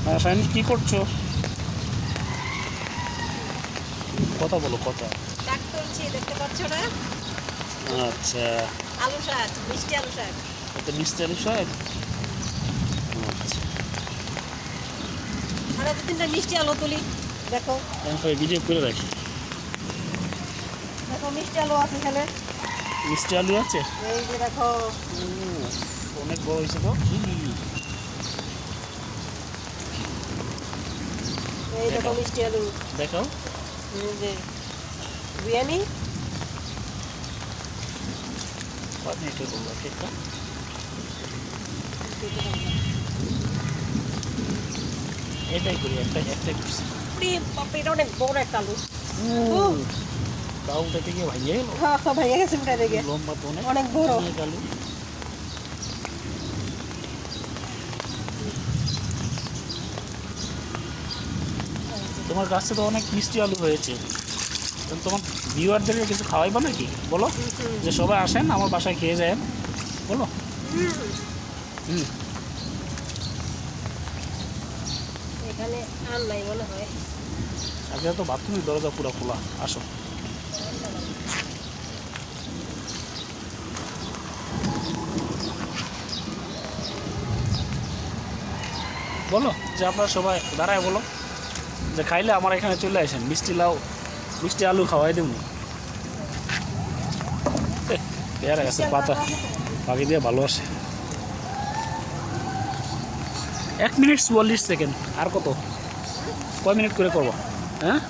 হ্যাঁ শাইন, কি করছো? কথা বলো, কথা। শাক তুলছি, দেখতে পাচ্ছ না? আচ্ছা, আলু শাক, মিষ্টি আলু শাক। এটা মিষ্টি আলু শাক। আচ্ছা, আরো দু তিনটা মিষ্টি আলু তুলি। দেখো, আমি সবাই ভিডিও করে রাখি। দেখো মিষ্টি আলু আছে এখানে। মিষ্টি আলু আছে। এই যে দেখো, উফ, অনেক বড় হয়েছে তো। এই দেখো দেখাও, মিষ্টি আলু। দেখাও। এই যে বিরিয়ানি। কত মিনিটে করবো কেকটা? এটাই করি, একটাই করছি। বাপরে, এটা অনেক বড় একটা আলু। তাও উঠাতে গিয়ে ভাইয়া গেল। হ্যাঁ হ্যাঁ, ভাইয়া গেছে উঠে দেখে। লম্বা তো অনেক, অনেক বড়। অনেক আলু। তোমার কাছে তো অনেক মিষ্টি আলু হয়েছে, তো তোমার ভিউয়ারদেরকে কিছু খাওয়াইবা নাকি বলো? যে সবাই আসেন আমার বাসায় খেয়ে যায়, বলো। হুম। এখানে আর নাই মনে হয়। আগে তো বাথরুমের দরজা পুরো খোলা, আসো। বলো যে আপনারা সবাই দাঁড়ায় বলো যে খাইলে আমার এখানে চলে আসেন, মিষ্টি লাউ মিষ্টি আলু খাওয়াই দেবো। পেয়ারা গাছের পাতা পাখি দিয়ে ভালোবাসে। 1 মিনিট 44 সেকেন্ড। আর কত, কয় মিনিট করে করবো? হ্যাঁ,